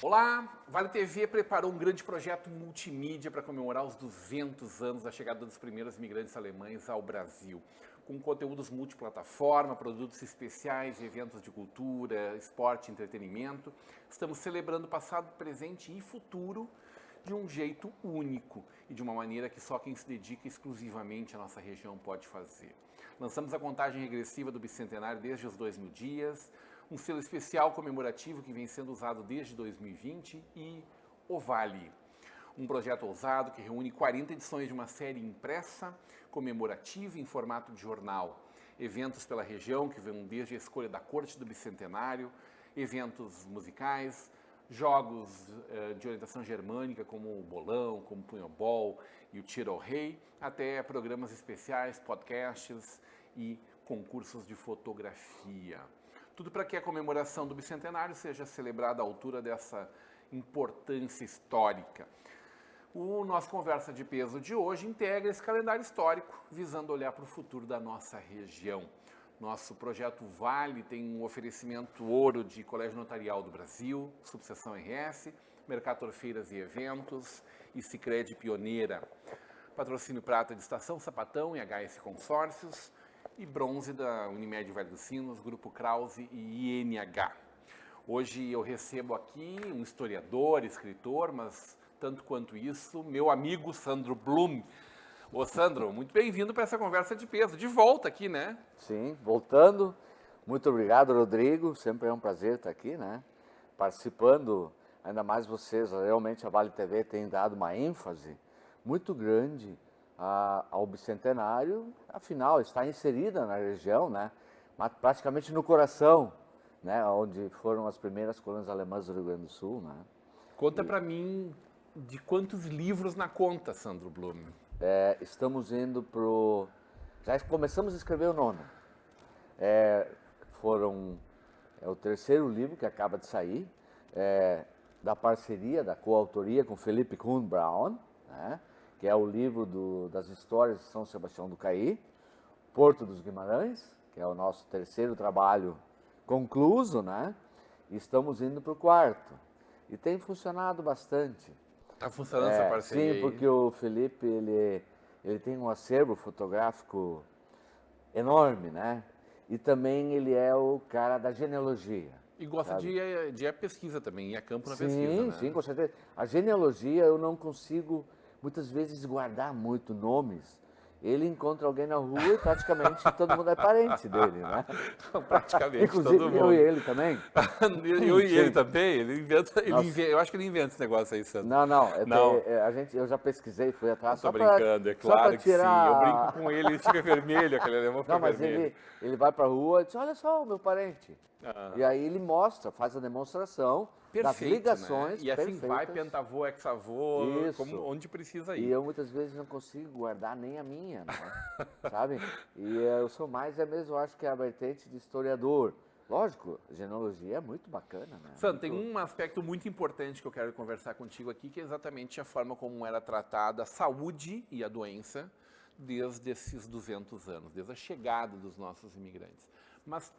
Olá, Vale TV preparou um grande projeto multimídia para comemorar os 200 anos da chegada dos primeiros imigrantes alemães ao Brasil. Com conteúdos multiplataforma, produtos especiais, eventos de cultura, esporte e entretenimento, estamos celebrando passado, presente e futuro de um jeito único e de uma maneira que só quem se dedica exclusivamente à nossa região pode fazer. Lançamos a contagem regressiva do Bicentenário desde os 2000 dias, um selo especial comemorativo que vem sendo usado desde 2020 e o Vale. Um projeto ousado que reúne 40 edições de uma série impressa, comemorativa em formato de jornal. Eventos pela região que vão desde a escolha da corte do Bicentenário, eventos musicais, jogos de orientação germânica como o bolão, como o punhobol e o tiro ao rei, até programas especiais, podcasts e concursos de fotografia. Tudo para que a comemoração do Bicentenário seja celebrada à altura dessa importância histórica. O nosso Conversa de Peso de hoje integra esse calendário histórico, visando olhar para o futuro da nossa região. Nosso projeto Vale tem um oferecimento ouro de Colégio Notarial do Brasil, Subseção RS, Mercator Feiras e Eventos e Sicredi Pioneira. Patrocínio prata de Estação Sapatão e HS Consórcios, e bronze da Unimed Vale dos Sinos, Grupo Krause e INH. Hoje eu recebo aqui um historiador, escritor, mas tanto quanto isso, meu amigo Sandro Blum. Ô Sandro, muito bem-vindo para essa conversa de peso. De volta aqui, né? Sim, voltando. Muito obrigado, Rodrigo. Sempre é um prazer estar aqui, né? Participando, ainda mais vocês, realmente a Vale TV tem dado uma ênfase muito grande ao Bicentenário, afinal está inserida na região, né? Mas praticamente no coração, né? Onde foram as primeiras colônias alemãs do Rio Grande do Sul, né? Conta para mim de quantos livros na conta, Sandro Blum. Estamos indo pro... Já começamos a escrever o 9º. É o terceiro livro que acaba de sair, da parceria, da coautoria com Felipe Kuhn Braun, né? Que é o livro das histórias de São Sebastião do Caí, Porto dos Guimarães, que é o nosso terceiro trabalho concluso, né? E estamos indo para o 4º. E tem funcionado bastante. Está funcionando essa parceria Sim, porque o Felipe, ele tem um acervo fotográfico enorme, né? E também ele é o cara da genealogia. E gosta de pesquisa também, ir a campo na sim, pesquisa, né? Sim, com certeza. A genealogia eu não consigo, muitas vezes, guardar muito nomes. Ele encontra alguém na rua e praticamente todo mundo é parente dele, né? Praticamente Inclusive, todo mundo. eu e ele também. Eu e ele também. Eu acho que ele inventa esse negócio aí, Sandro. Não. Não. Eu já pesquisei, fui atrás. Tô brincando, é claro que tirar... sim. Eu brinco com ele, ele fica vermelho, aquele alemão fica vermelho. Não, mas ele vai pra rua e diz, olha só o meu parente. E aí ele mostra, faz a demonstração das ligações, né? E assim perfeitas. vai, pentavô, hexavô, onde precisa ir. E eu muitas vezes não consigo guardar nem a minha, né? Sabe? E eu sou mais, mesmo, acho que é a vertente de historiador. Lógico, genealogia é muito bacana, né? Sandro, tem um aspecto muito importante que eu quero conversar contigo aqui, que é exatamente a forma como era tratada a saúde e a doença desde esses 200 anos, desde a chegada dos nossos imigrantes. Mas,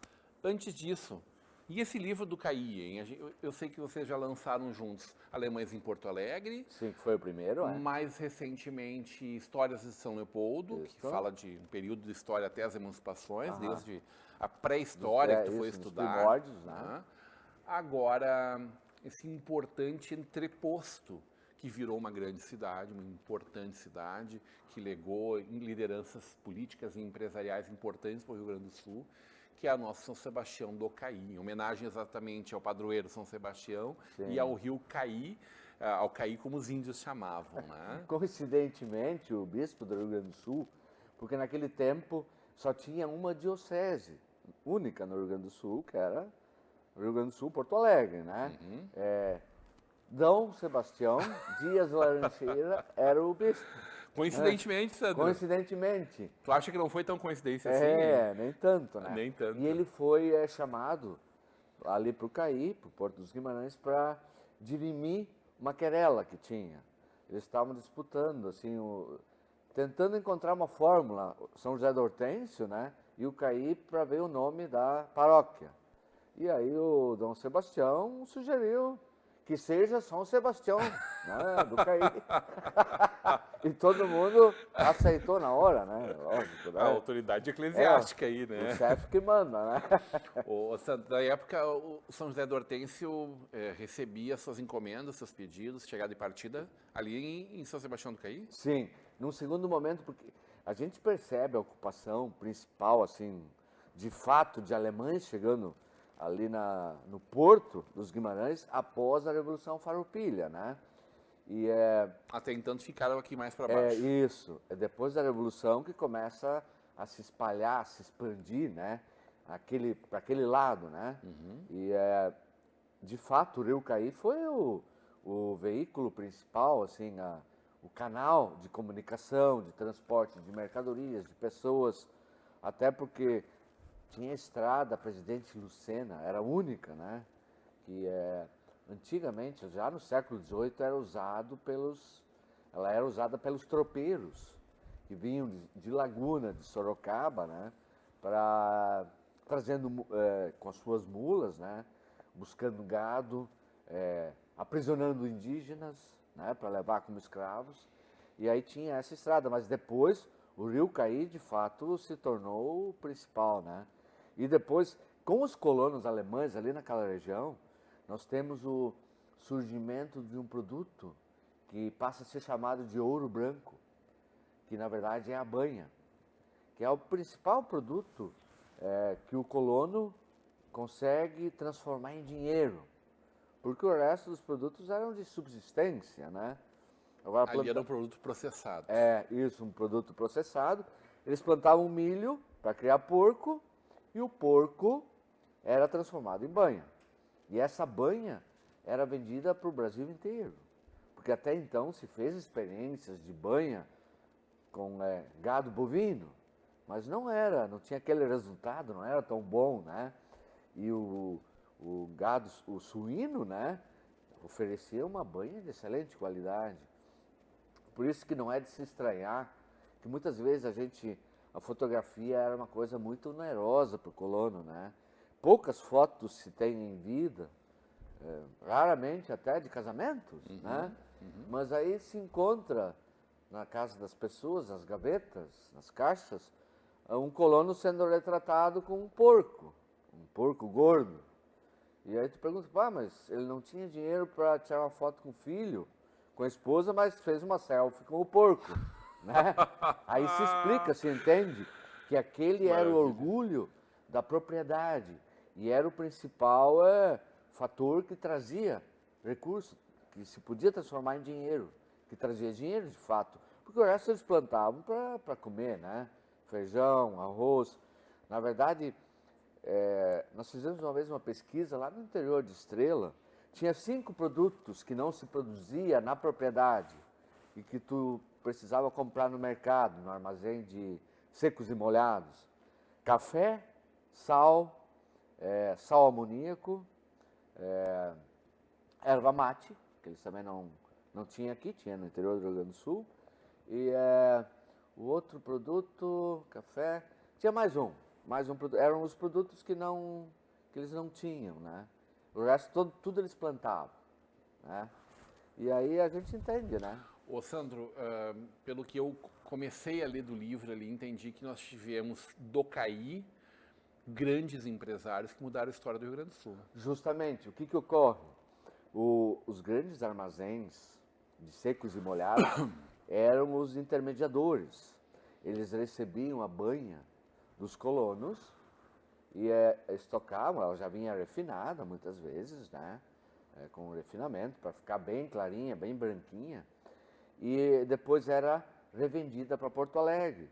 antes disso, e esse livro do Caí, hein? Eu sei que vocês já lançaram juntos Alemães em Porto Alegre. Sim, que foi o primeiro, Mais recentemente, Histórias de São Leopoldo, que fala de um período de história até as emancipações, desde a pré-história que tu foi estudar. Primórdios, né? Agora, esse importante entreposto, que virou uma grande cidade, uma importante cidade, que legou lideranças políticas e empresariais importantes para o Rio Grande do Sul, que é a nossa São Sebastião do Caí, em homenagem exatamente ao padroeiro São Sebastião e ao rio Caí, ao Caí como os índios chamavam, né? Coincidentemente, o bispo do Rio Grande do Sul, porque naquele tempo só tinha uma diocese única no Rio Grande do Sul, que era o Rio Grande do Sul, Porto Alegre, né? Dom Sebastião Dias Laranjeira era o bispo. Coincidentemente, Sandro. Coincidentemente. Tu acha que não foi tão coincidência assim? Nem tanto, né? Nem tanto. E ele foi chamado ali para o Caí, para o Porto dos Guimarães, para dirimir uma querela que tinha. Eles estavam disputando, assim, tentando encontrar uma fórmula, São José do Hortêncio, né? E o Caí para ver o nome da paróquia. E aí o Dom Sebastião sugeriu que seja São Sebastião, né, do Caí. E todo mundo aceitou na hora, né? Lógico, né? A autoridade eclesiástica aí, né? O chefe que manda, né? Na época, o São José do Hortêncio recebia suas encomendas, seus pedidos, chegada e partida, ali em São Sebastião do Caí? Sim, num segundo momento, porque a gente percebe a ocupação principal, assim, de fato, de alemães chegando ali no Porto dos Guimarães após a Revolução Farroupilha, né? E Até então ficaram aqui mais para é baixo. isso, é depois da Revolução que começa a se espalhar, a se expandir, né? Para aquele lado, né? E de fato o Rio Caí foi o veículo principal, assim, o canal de comunicação, de transporte de mercadorias, de pessoas, até porque tinha estrada, a Presidente Lucena, era única, né? Que antigamente, já no século XVIII, ela era usada pelos tropeiros que vinham de Laguna, de Sorocaba, né? Trazendo com as suas mulas, né? Buscando gado, aprisionando indígenas, né? Para levar como escravos. E aí tinha essa estrada, mas depois o Rio Caí, de fato, se tornou o principal, né? E depois, com os colonos alemães ali naquela região, nós temos o surgimento de um produto que passa a ser chamado de ouro branco, que na verdade é a banha, que é o principal produto que o colono consegue transformar em dinheiro, porque o resto dos produtos eram de subsistência, né? Agora, ali era um produto processado. Isso, um produto processado. Eles plantavam milho para criar porco e o porco era transformado em banha. E essa banha era vendida para o Brasil inteiro, porque até então se fez experiências de banha com gado bovino, mas não tinha aquele resultado, não era tão bom, né? E o gado, o suíno, né, oferecia uma banha de excelente qualidade. Por isso que não é de se estranhar que muitas vezes a fotografia era uma coisa muito onerosa para o colono, né? Poucas fotos se tem em vida, raramente até de casamentos, né? Mas aí se encontra na casa das pessoas, nas gavetas, nas caixas, um colono sendo retratado com um porco gordo. E aí tu pergunta, mas ele não tinha dinheiro para tirar uma foto com o filho, com a esposa, mas fez uma selfie com o porco, né? Aí se explica, se entende, que aquele era o orgulho da propriedade e era o principal fator que trazia recurso, que se podia transformar em dinheiro, que trazia dinheiro de fato, porque o resto eles plantavam para comer, né? Feijão, arroz. Na verdade, nós fizemos uma vez uma pesquisa lá no interior de Estrela, tinha 5 produtos que não se produzia na propriedade e que tu precisava comprar no mercado, no armazém de secos e molhados. Café, sal, sal amoníaco, erva mate, que eles também não tinham aqui, tinha no interior do Rio Grande do Sul. E o outro produto, café, tinha mais um produto, eram os produtos que eles não tinham, né? O resto tudo eles plantavam, né? E aí a gente entende, né? Ô Sandro, pelo que eu comecei a ler do livro ali, entendi que nós tivemos do Caí grandes empresários que mudaram a história do Rio Grande do Sul. Justamente, o que ocorre? Os grandes armazéns de secos e molhados eram os intermediadores. Eles recebiam a banha dos colonos e estocavam, ela já vinha refinada muitas vezes, né? Com refinamento, para ficar bem clarinha, bem branquinha. E depois era revendida para Porto Alegre.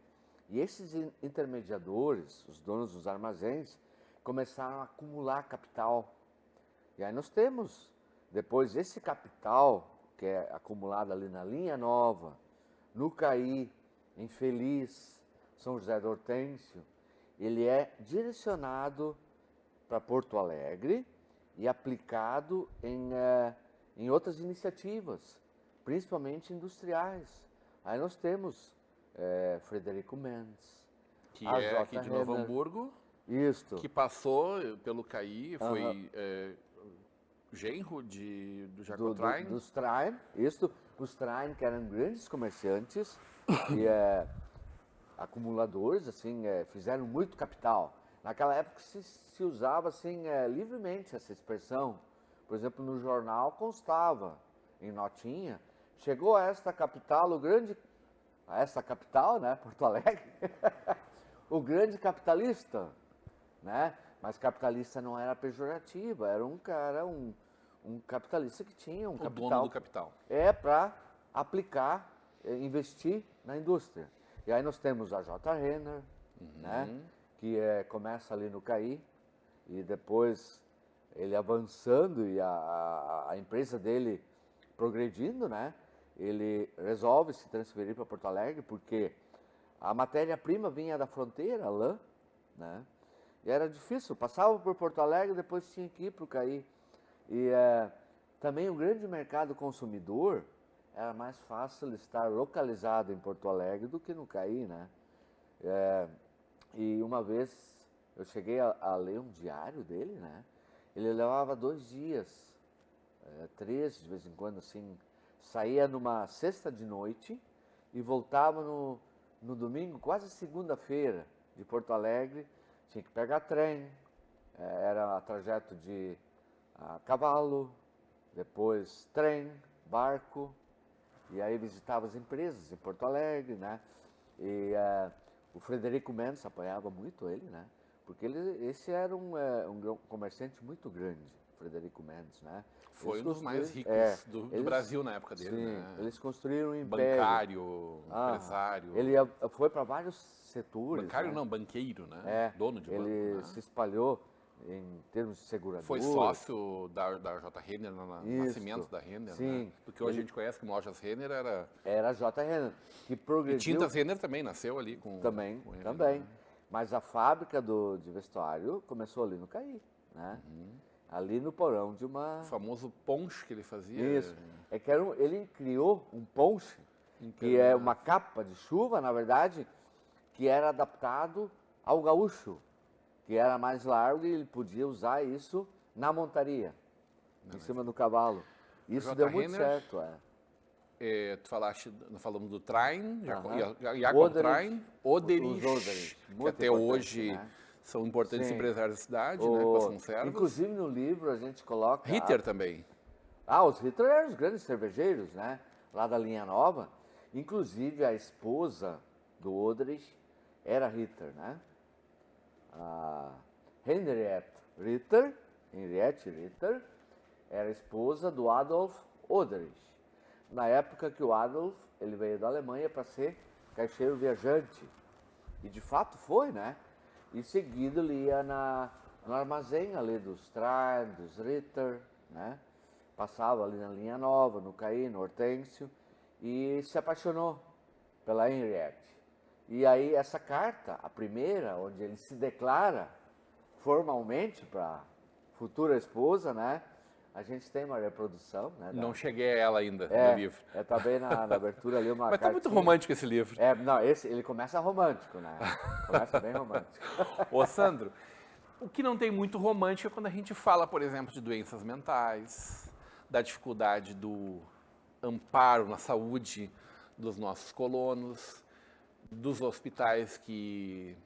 E esses intermediadores, os donos dos armazéns, começaram a acumular capital. E aí nós temos, depois, esse capital que é acumulado ali na Linha Nova, no Caí, em Feliz, São José do Hortêncio, ele é direcionado para Porto Alegre e aplicado em outras iniciativas, principalmente industriais. Aí nós temos Frederico Mendes, que é aqui de Novo Hamburgo, isto, que passou pelo Caí, foi genro do Jacob Train. Dos Train, isso, os Train que eram grandes comerciantes e acumuladores, assim, fizeram muito capital. Naquela época se usava assim livremente essa expressão. Por exemplo, no jornal constava em notinha, chegou a esta capital, né, Porto Alegre, o grande capitalista, né? Mas capitalista não era pejorativo, era um cara, um capitalista que tinha um capital. Dono do capital. Para aplicar, investir na indústria. E aí nós temos a J. Renner, né? Que começa ali no CAI, e depois ele avançando e a empresa dele progredindo, né? Ele resolve se transferir para Porto Alegre porque a matéria-prima vinha da fronteira, a lã, né? E era difícil, passava por Porto Alegre, depois tinha que ir para o CAI. E também o grande mercado consumidor era mais fácil estar localizado em Porto Alegre do que no CAI, né? E uma vez eu cheguei a ler um diário dele, né? Ele levava 2 dias, 3 de vez em quando, assim, saía numa sexta de noite e voltava no domingo, quase segunda-feira, de Porto Alegre. Tinha que pegar trem, era trajeto de cavalo, depois trem, barco, e aí visitava as empresas em Porto Alegre, né? E o Frederico Mendes apoiava muito ele, né? Porque esse era um comerciante muito grande, Frederico Mendes, né? Foi um dos mais ricos do Brasil na época dele, sim, né? Eles construíram um império. Bancário, empresário. Ele foi para vários setores. Bancário, né? Não, banqueiro, né? Dono de banco. Ele se espalhou em termos de seguradora. Foi sócio da J. Renner no nascimento da Renner, sim. Né? Porque hoje a gente conhece como Lojas Renner era... Era a J. Renner, que progrediu... E Tintas Renner também nasceu ali com Também. Né? Mas a fábrica de vestuário começou ali no CAI, né? Ali no porão de uma... O famoso ponche que ele fazia. Isso. É que ele criou um ponche, que é uma capa de chuva, na verdade, que era adaptado ao gaúcho, que era mais largo e ele podia usar isso na montaria, em cima do cavalo. Isso deu muito certo, nós falamos do Train, Jacob Train, Oderich, que até hoje... Né? São importantes empresários da cidade, né, com as conservas. Inclusive no livro a gente coloca... Ritter também. Os Ritter eram os grandes cervejeiros, né? Lá da linha nova. Inclusive a esposa do Oderich era Ritter, né? A Henriette Ritter era esposa do Adolf Oderich. Na época que o Adolf ele veio da Alemanha para ser caixeiro viajante. E de fato foi, né? Em seguida ele ia no armazém ali dos Train, dos Ritter, né? Passava ali na linha nova, no CAI, no Hortêncio, e se apaixonou pela Henriette. E aí essa carta, a primeira, onde ele se declara formalmente para a futura esposa, né? A gente tem uma reprodução, né? Não cheguei a ela ainda, no livro. Tá bem na abertura ali uma Mas tá muito romântico esse livro. Não, ele começa romântico, né? Começa bem romântico. Ô, Sandro, o que não tem muito romântico é quando a gente fala, por exemplo, de doenças mentais, da dificuldade do amparo na saúde dos nossos colonos, dos hospitais que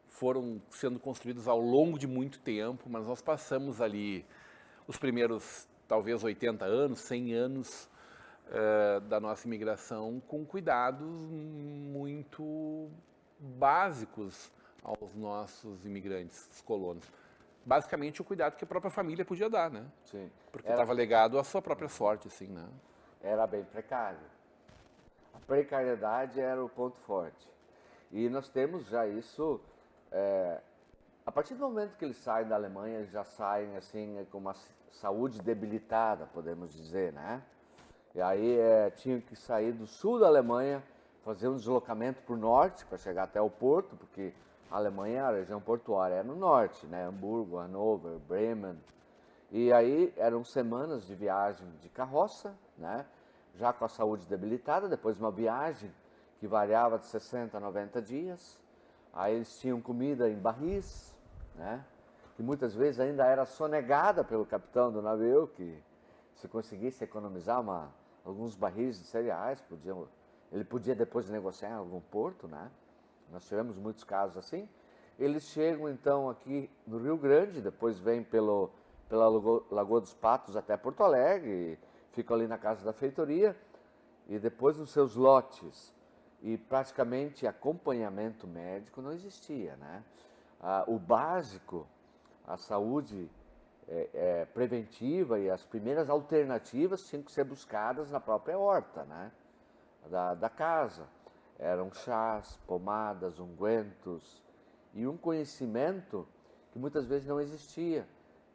foram sendo construídos ao longo de muito tempo, mas nós passamos ali os primeiros, talvez, 80 anos, 100 anos da nossa imigração com cuidados muito básicos aos nossos imigrantes, os colonos. Basicamente, o cuidado que a própria família podia dar, né? Sim. Porque estava legado à sua própria sorte, assim, né? Era bem precário. A precariedade era o ponto forte. E nós temos já isso... A partir do momento que eles saem da Alemanha, eles já saem assim com uma saúde debilitada, podemos dizer, né? E aí tinham que sair do sul da Alemanha, fazer um deslocamento para o norte para chegar até o porto, porque a Alemanha, a região portuária é no norte, né? Hamburgo, Hannover, Bremen. E aí eram semanas de viagem de carroça, né? Já com a saúde debilitada, depois uma viagem que variava de 60 a 90 dias. Aí eles tinham comida em barris, né? que muitas vezes ainda era sonegada pelo capitão do navio, que se conseguisse economizar alguns barris de cereais, ele podia depois negociar em algum porto, né? Nós tivemos muitos casos assim. Eles chegam então aqui no Rio Grande, depois vêm pela Lagoa dos Patos até Porto Alegre, ficam ali na Casa da Feitoria, e depois nos seus lotes. E praticamente acompanhamento médico não existia, né? O básico, a saúde preventiva e as primeiras alternativas tinham que ser buscadas na própria horta, né? Da casa. Eram chás, pomadas, ungüentos e um conhecimento que muitas vezes não existia,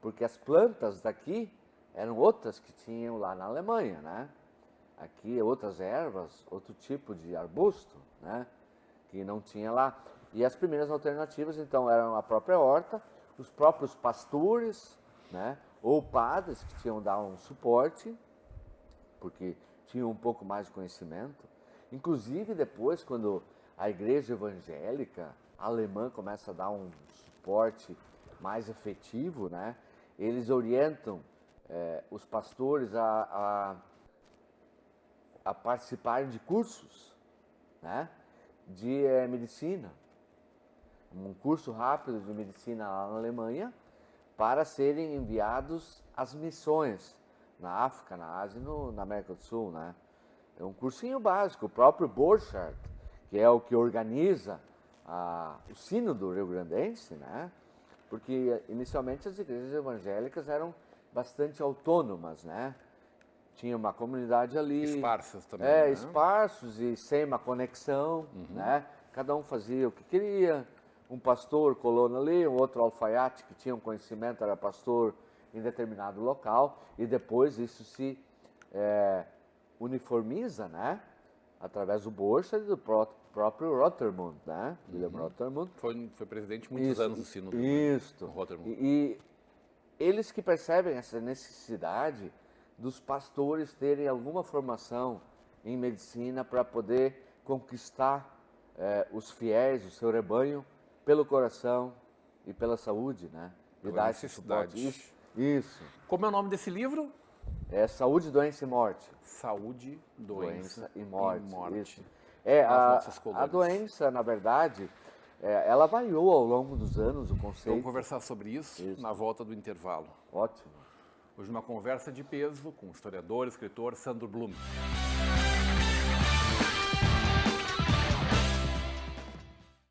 porque as plantas daqui eram outras que tinham lá na Alemanha, né? Aqui outras ervas, outro tipo de arbusto, né? Que não tinha lá. E as primeiras alternativas então eram a própria horta, os próprios pastores, né? Ou padres que tinham dar um suporte, porque tinham um pouco mais de conhecimento. Inclusive depois, quando a igreja evangélica alemã começa a dar um suporte mais efetivo, né? Eles orientam os pastores a participarem de cursos, né? De medicina. Um curso rápido de medicina lá na Alemanha, para serem enviados às missões na África, na Ásia e na América do Sul, né? É um cursinho básico. O próprio Borchardt, que é o que organiza o Sínodo Rio-Grandense, né? Porque inicialmente as igrejas evangélicas eram bastante autônomas, né? Tinha uma comunidade ali... Esparsas também, né? Esparsos e sem uma conexão, né? Cada um fazia o que queria. Um pastor colono ali, um outro alfaiate que tinha um conhecimento, era pastor em determinado local. E depois isso se uniformiza, né? Através do Borchardt e do próprio Rotermund, né? William Rotermund. Foi presidente muitos anos do Sínodo. Isso. Rotermund. E eles que percebem essa necessidade dos pastores terem alguma formação em medicina para poder conquistar os fiéis, o seu rebanho, pelo coração e pela saúde, né? E dar esse suporte. Isso. Como é o nome desse livro? É Saúde, Doença e Morte. Saúde, Doença e Morte. Isso. A doença, na verdade, ela variou ao longo dos anos, o conceito. Vamos conversar sobre isso na volta do intervalo. Ótimo. Hoje uma conversa de peso com o historiador e escritor Sandro Blum.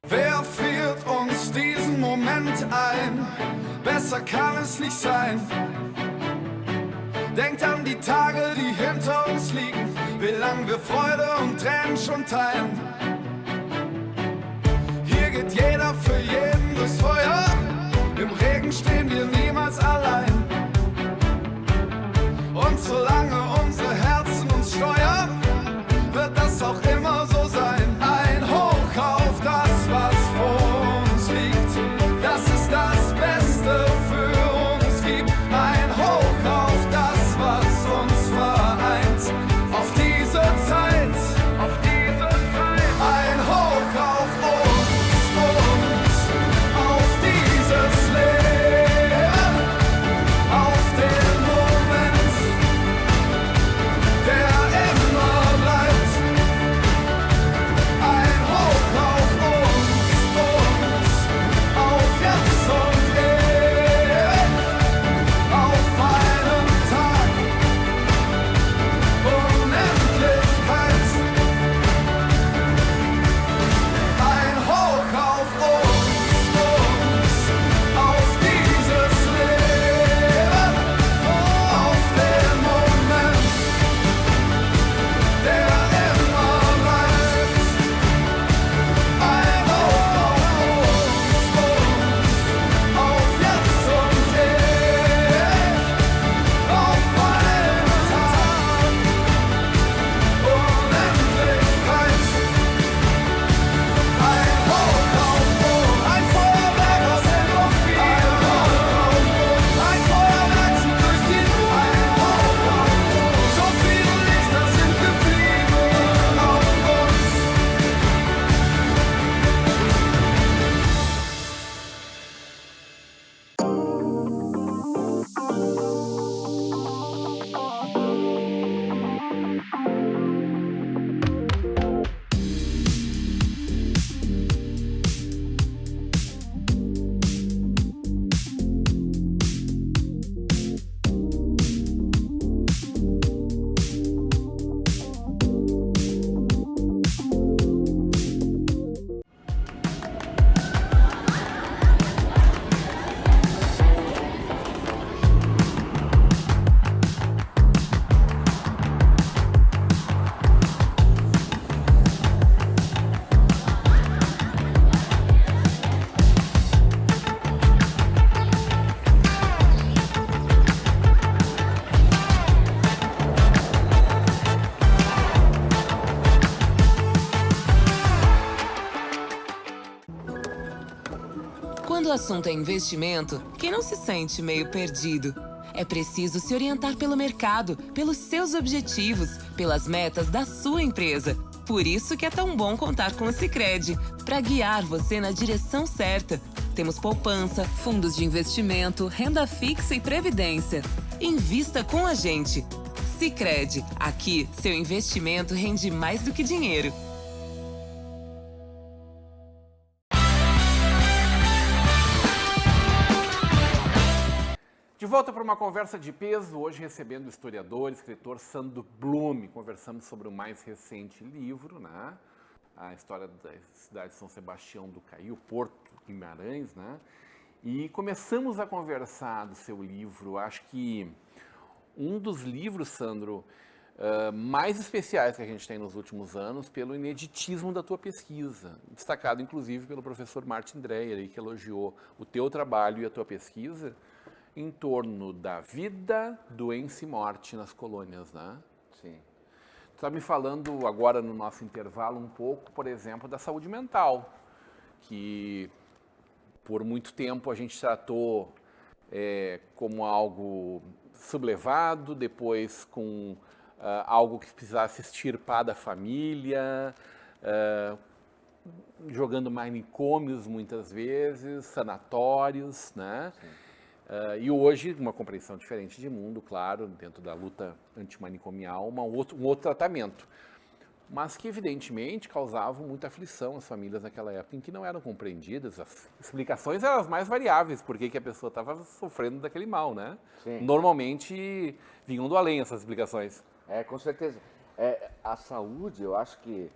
Wer friert uns diesen Moment ein? Besser kann es nicht sein. Denkt an die Tage, die hinter uns liegen, wie lang wir Freude und Tränen schon teilen. Hier geht jeder für jeden durchs Feuer, im Regen stehen wir niemals allein. Und solange unsere Herzen uns steuern, wird das auch immer so sein. Ein Hoch auf das, was vor uns liegt, das ist das Beste für uns gibt. Ein Hoch auf das, was uns vereint, auf diese Zeit, ein Hoch auf uns, auf dieses Leben. assunto é investimento, quem não se sente meio perdido? É preciso se orientar pelo mercado, pelos seus objetivos, pelas metas da sua empresa. Por isso que é tão bom contar com o Sicredi, para guiar você na direção certa. Temos poupança, fundos de investimento, renda fixa e previdência. Invista com a gente. Sicredi, aqui seu investimento rende mais do que dinheiro. De volta para uma conversa de peso, hoje recebendo o historiador, escritor Sandro Blume. Conversamos sobre o mais recente livro, né? A história da cidade de São Sebastião do Caí, o Porto Guimarães, né? E começamos a conversar do seu livro. Acho que um dos livros, Sandro, mais especiais que a gente tem nos últimos anos, pelo ineditismo da tua pesquisa, destacado inclusive pelo professor Martin Dreyer, que elogiou o teu trabalho e a tua pesquisa em torno da vida, doença e morte nas colônias, né? Sim. Tu está me falando agora no nosso intervalo um pouco, por exemplo, da saúde mental, que por muito tempo a gente tratou como algo sublevado, depois com algo que precisasse extirpar da família, jogando manicômios muitas vezes, sanatórios, né? Sim. E hoje, uma compreensão diferente de mundo, claro, dentro da luta antimanicomial, um outro tratamento. Mas que, evidentemente, causavam muita aflição às famílias naquela época em que não eram compreendidas. As explicações eram as mais variáveis, por que a pessoa estava sofrendo daquele mal, né? Sim. Normalmente, vinham do além essas explicações. Com certeza. A saúde, eu acho que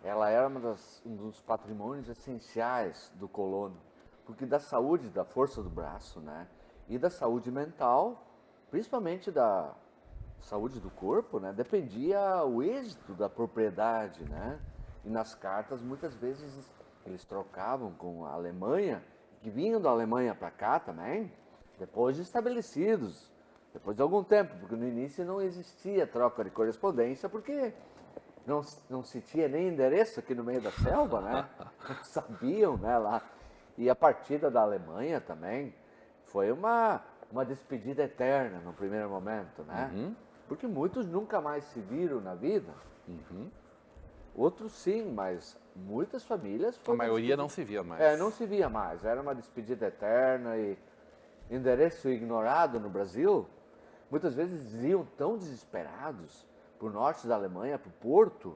ela era um dos patrimônios essenciais do colono. Porque da saúde, da força do braço, né? E da saúde mental, principalmente da saúde do corpo, né, dependia o êxito da propriedade, né? E nas cartas, muitas vezes, eles trocavam com a Alemanha, que vinham da Alemanha para cá também, depois de estabelecidos, depois de algum tempo, porque no início não existia troca de correspondência, porque não se tinha nem endereço aqui no meio da selva, né? Não sabiam, né, lá. E a partida da Alemanha também foi uma despedida eterna no primeiro momento, né? Uhum. Porque muitos nunca mais se viram na vida. Uhum. Outros sim, mas muitas famílias... A maioria não se via mais. Não se via mais. Era uma despedida eterna e endereço ignorado no Brasil. Muitas vezes iam tão desesperados para o norte da Alemanha, para o Porto,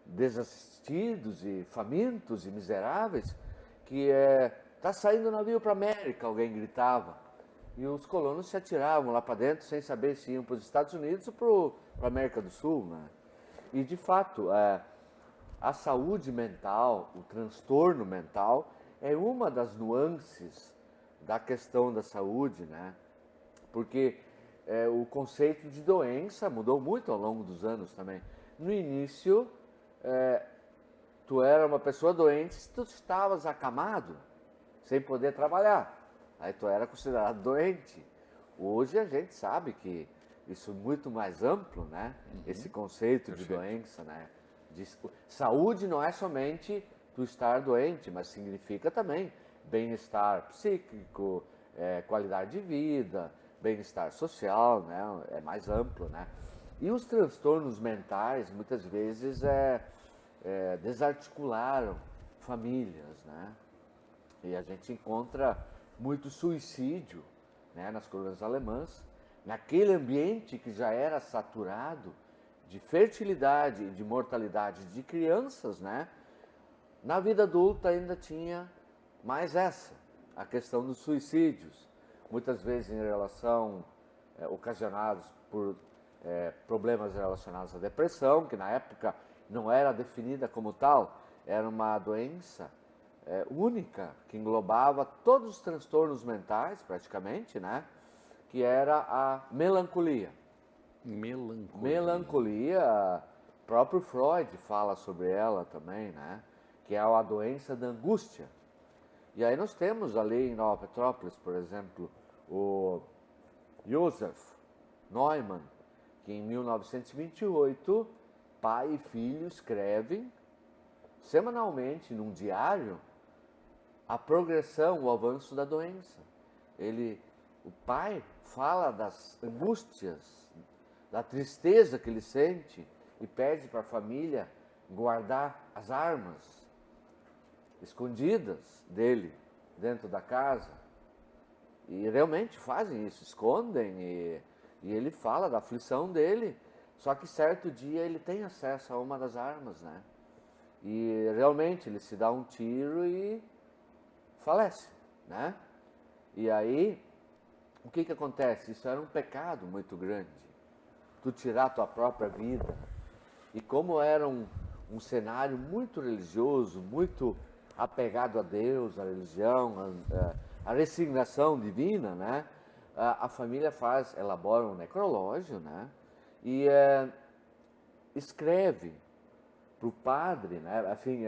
desassistidos e famintos e miseráveis, que tá saindo o navio para a América, alguém gritava. E os colonos se atiravam lá para dentro sem saber se iam para os Estados Unidos ou para a América do Sul, né? E de fato, a saúde mental, o transtorno mental, é uma das nuances da questão da saúde, né? Porque o conceito de doença mudou muito ao longo dos anos também. No início, tu era uma pessoa doente se tu estavas acamado, sem poder trabalhar. Aí tu era considerado doente. Hoje a gente sabe que isso é muito mais amplo, né? Uhum. Esse conceito de doença, né? Saúde não é somente tu estar doente, mas significa também bem-estar psíquico, qualidade de vida, bem-estar social, né? É mais amplo, né? E os transtornos mentais, muitas vezes, desarticularam famílias, né? E a gente encontra muito suicídio, né, nas colônias alemãs, naquele ambiente que já era saturado de fertilidade e de mortalidade de crianças, né? Na vida adulta ainda tinha mais a questão dos suicídios, muitas vezes em relação, ocasionados por problemas relacionados à depressão, que na época não era definida como tal, era uma doença única, que englobava todos os transtornos mentais, praticamente, né? Que era a melancolia. Melancolia, próprio Freud fala sobre ela também, né? Que é a doença da angústia. E aí nós temos ali em Nova Petrópolis, por exemplo, o Joseph Neumann, que em 1928, pai e filho escrevem semanalmente num diário a progressão, o avanço da doença. O pai fala das angústias, da tristeza que ele sente e pede para a família guardar as armas escondidas dele dentro da casa. E realmente fazem isso, escondem, e ele fala da aflição dele, só que certo dia ele tem acesso a uma das armas, né? E realmente ele se dá um tiro e falece, né? E aí, o que acontece? Isso era um pecado muito grande, tu tirar tua própria vida. E como era um cenário muito religioso, muito apegado a Deus, a religião, a resignação divina, né? A família elabora um necrológio, né? E escreve para o padre, né? Assim,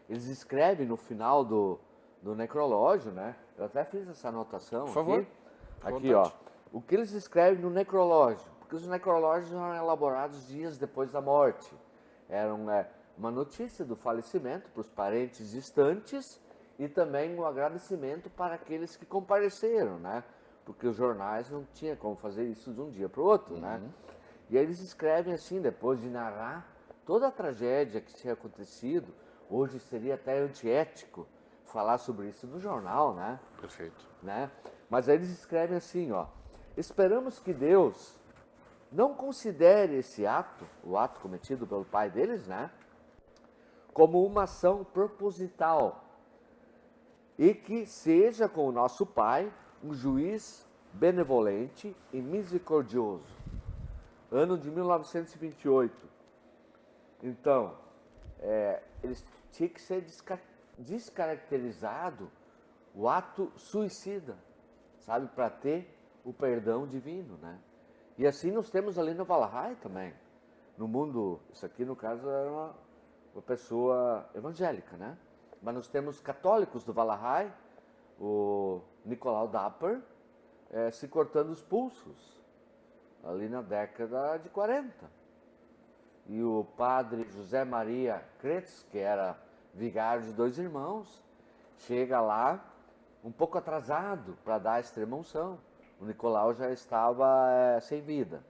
eles escrevem no final do necrológio, né? Eu até fiz essa anotação. Por favor. Aqui, ó. O que eles escrevem no necrológio? Porque os necrológios eram elaborados dias depois da morte. Eram uma notícia do falecimento para os parentes distantes e também um agradecimento para aqueles que compareceram, né? Porque os jornais não tinham como fazer isso de um dia para o outro, né? E aí eles escrevem assim, depois de narrar toda a tragédia que tinha acontecido. Hoje seria até antiético falar sobre isso no jornal, né? Perfeito. Né? Mas aí eles escrevem assim, ó: esperamos que Deus não considere esse ato, o ato cometido pelo pai deles, né, como uma ação proposital, e que seja com o nosso pai um juiz benevolente e misericordioso. Ano de 1928. Então, eles tinham que ser descaracterizado o ato suicida, sabe, para ter o perdão divino, né? E assim nós temos ali no Valahai também, no mundo, isso aqui no caso era uma pessoa evangélica, né? Mas nós temos católicos do Valahai, o Nicolau Dapper, se cortando os pulsos, ali na década de 40. E o padre José Maria Kretz, que era vigário de 2 irmãos, chega lá um pouco atrasado para dar a extrema unção. O Nicolau já estava sem vida.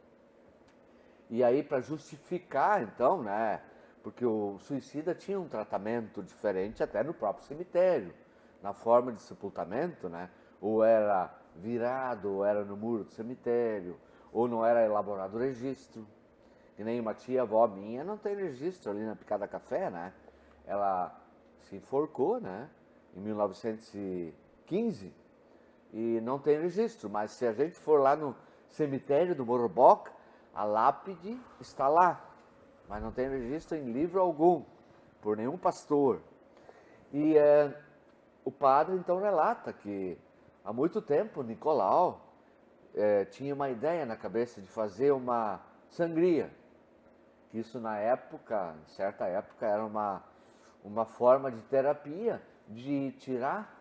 E aí, para justificar, então, né, porque o suicida tinha um tratamento diferente até no próprio cemitério, na forma de sepultamento, né, ou era virado, ou era no muro do cemitério, ou não era elaborado o registro. Que nem uma tia-avó minha não tem registro ali na Picada Café, né? Ela se enforcou, né, em 1915, e não tem registro, mas se a gente for lá no cemitério do Morobok, a lápide está lá, mas não tem registro em livro algum, por nenhum pastor. E o padre então relata que há muito tempo Nicolau tinha uma ideia na cabeça de fazer uma sangria, que isso na época, em certa época, era uma forma de terapia, de tirar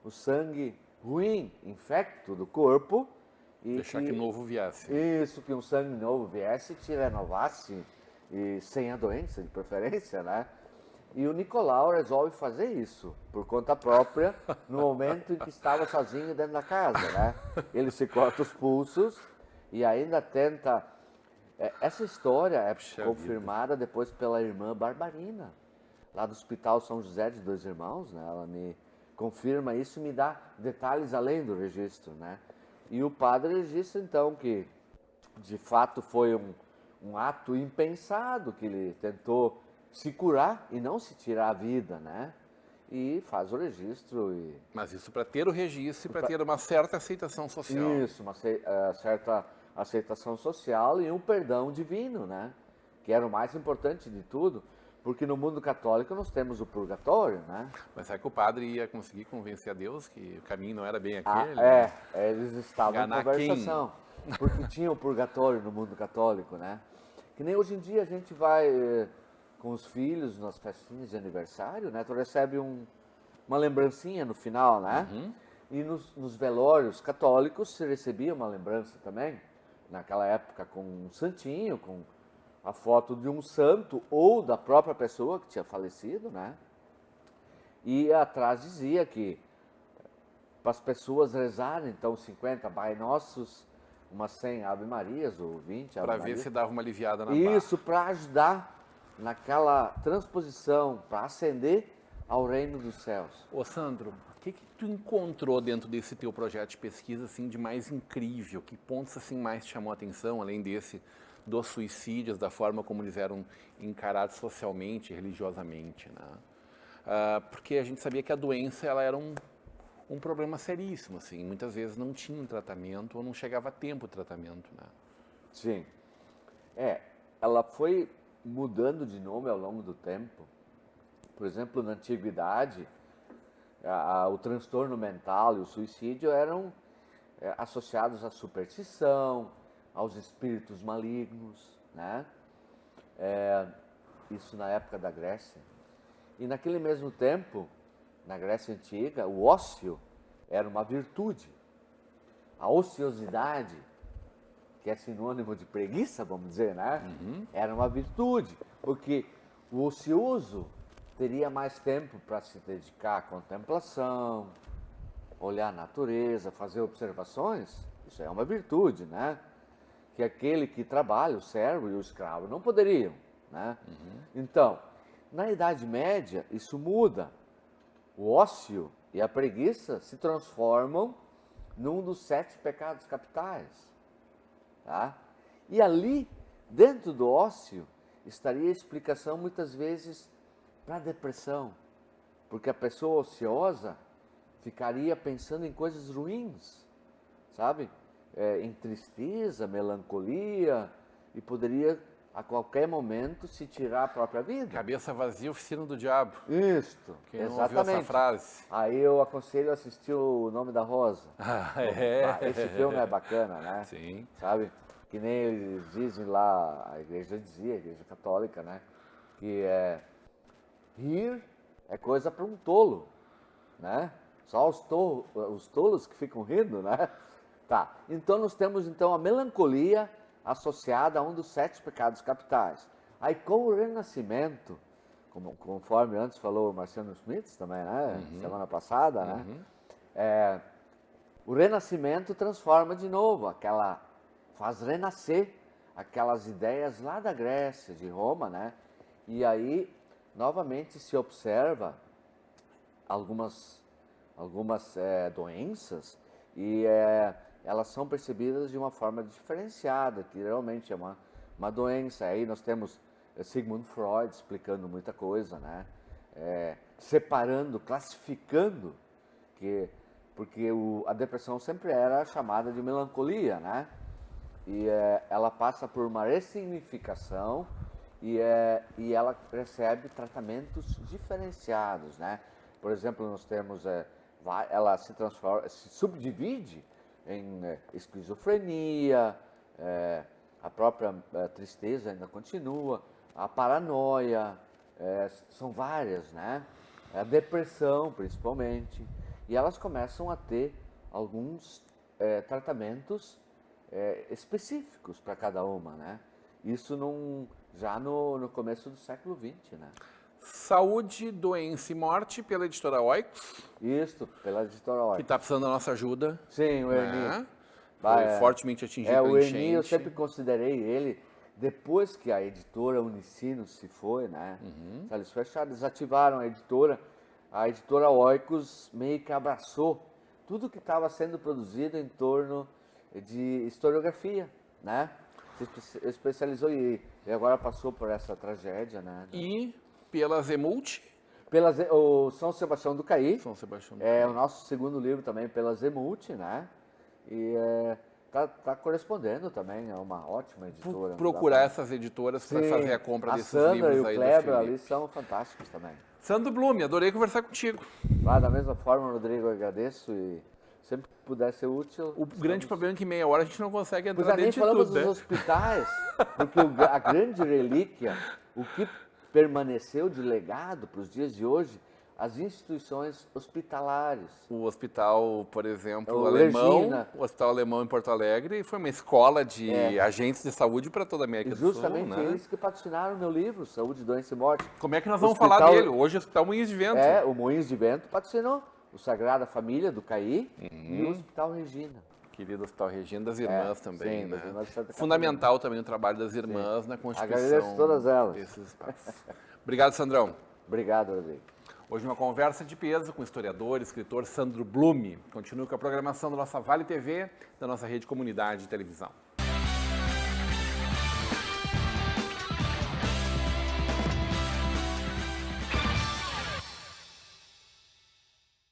o sangue ruim, infecto do corpo. E deixar que novo viesse. Isso, que um sangue novo viesse, te renovasse, e sem a doença, de preferência, né? E o Nicolau resolve fazer isso, por conta própria, no momento em que estava sozinho dentro da casa, né? Ele se corta os pulsos e ainda tenta... Essa história é confirmada depois pela irmã Barbarina, lá do Hospital São José de 2 Irmãos, né? Ela me confirma isso e me dá detalhes além do registro, né? E o padre registra então que de fato foi um ato impensado, que ele tentou se curar e não se tirar a vida, né? E faz o registro. Mas isso para ter o registro e para ter uma certa aceitação social. Isso, uma certa aceitação social e um perdão divino, né? Que era o mais importante de tudo. Porque no mundo católico nós temos o purgatório, né? Mas será que o padre ia conseguir convencer a Deus que o caminho não era bem aquele? Eles estavam em conversação. Porque tinha o purgatório no mundo católico, né? Que nem hoje em dia a gente vai com os filhos nas festinhas de aniversário, né? Tu recebe uma lembrancinha no final, né? Uhum. E nos velórios católicos se recebia uma lembrança também. Naquela época com um santinho, com a foto de um santo ou da própria pessoa que tinha falecido, né? E atrás dizia que para as pessoas rezarem, então 50 Pai Nossos, umas 100 Ave Marias ou 20 Ave Para Marias. ver se dava uma aliviada na Isso, para ajudar naquela transposição, para ascender ao reino dos céus. Ô Sandro, o que tu encontrou dentro desse teu projeto de pesquisa assim de mais incrível? Que pontos assim mais te chamou a atenção, além desse dos suicídios, da forma como eles eram encarados socialmente e religiosamente, né? Porque a gente sabia que a doença ela era um problema seríssimo, assim, muitas vezes não tinha um tratamento ou não chegava a tempo o tratamento, né? Sim. Ela foi mudando de nome ao longo do tempo. Por exemplo, na antiguidade, o transtorno mental e o suicídio eram associados à superstição, aos espíritos malignos, né? Isso na época da Grécia. E naquele mesmo tempo, na Grécia Antiga, o ócio era uma virtude. A ociosidade, que é sinônimo de preguiça, vamos dizer, né? Era uma virtude, porque o ocioso teria mais tempo para se dedicar à contemplação, olhar a natureza, fazer observações. Isso é uma virtude, né? Que aquele que trabalha, o servo e o escravo, não poderiam, né? Então, na Idade Média, isso muda. O ócio e a preguiça se transformam num dos 7 pecados capitais. Tá? E ali, dentro do ócio, estaria a explicação muitas vezes para a depressão. Porque a pessoa ociosa ficaria pensando em coisas ruins, sabe? Em tristeza, melancolia, e poderia a qualquer momento se tirar a própria vida. Cabeça vazia, oficina do diabo. Isto, Quem não ouviu exatamente. essa frase? Aí eu aconselho a assistir O Nome da Rosa. É. Esse filme é bacana, né? Sim. Sabe? Que nem eles dizem lá, a igreja dizia, a igreja católica, né? Que rir é coisa para um tolo, né? Só os tolos que ficam rindo, né? Tá, então nós temos então a melancolia associada a um dos 7 pecados capitais. Aí com o Renascimento, conforme antes falou o Marciano Schmitz também, né? Semana passada, né? O Renascimento transforma de novo, faz renascer aquelas ideias lá da Grécia, de Roma, né? E aí, novamente, se observa algumas doenças e elas são percebidas de uma forma diferenciada, que realmente é uma doença. Aí nós temos Sigmund Freud explicando muita coisa, né? Separando, classificando, porque a depressão sempre era chamada de melancolia, né? E ela passa por uma ressignificação e ela recebe tratamentos diferenciados, né? Por exemplo, nós temos, ela se subdivide em esquizofrenia, a própria tristeza ainda continua, a paranoia, são várias, né? A depressão, principalmente, e elas começam a ter alguns tratamentos específicos para cada uma, né? Isso já no começo do século XX, né? Saúde, Doença e Morte, pela editora Oikos. Isso, pela editora Oikos. Que está precisando da nossa ajuda. Sim, o Erni. Né? Foi fortemente atingido pela o enchente. Erni, eu sempre considerei ele, depois que a editora Unicinos se foi, né? Eles fecharam, desativaram a editora Oikos meio que abraçou tudo que estava sendo produzido em torno de historiografia, né? Se especializou e agora passou por essa tragédia, né? E pela Zemult. O São Sebastião do Caí. São Sebastião do É Caí. o nosso segundo livro também pela Zemult, né? E tá correspondendo também, é uma ótima editora. Procurar essas editoras para fazer a compra desses livros aí e o do Kleber Felipe. ali são fantásticos também. Sandro Blume, adorei conversar contigo. Da mesma forma, Rodrigo, eu agradeço e sempre que puder ser útil. O grande problema é que em meia hora a gente não consegue entrar Pois nem dentro de falamos tudo, né? dos hospitais, porque a grande relíquia, o que permaneceu de legado para os dias de hoje, as instituições hospitalares. O hospital, por exemplo, O alemão, Regina. o Hospital Alemão em Porto Alegre, foi uma escola de agentes de saúde para toda a América E do Sul. justamente Né? eles que patrocinaram o meu livro, Saúde, Doença e Morte. Como é que nós vamos Hospital- falar dele? Hoje, o Hospital Moinhos de Vento. O Moinhos de Vento patrocinou o Sagrada Família do CAI e o Hospital Regina. Querido Hospital Regina, das irmãs também, sim, né? das irmãs de Santa Fundamental também o trabalho das irmãs na constituição Agradeço todas elas. desses espaços. Obrigado, Sandrão. Obrigado, Rodrigo. Hoje uma conversa de peso com o historiador e escritor Sandro Blume. Continue com a programação da nossa Vale TV, da nossa rede Comunidade de Televisão.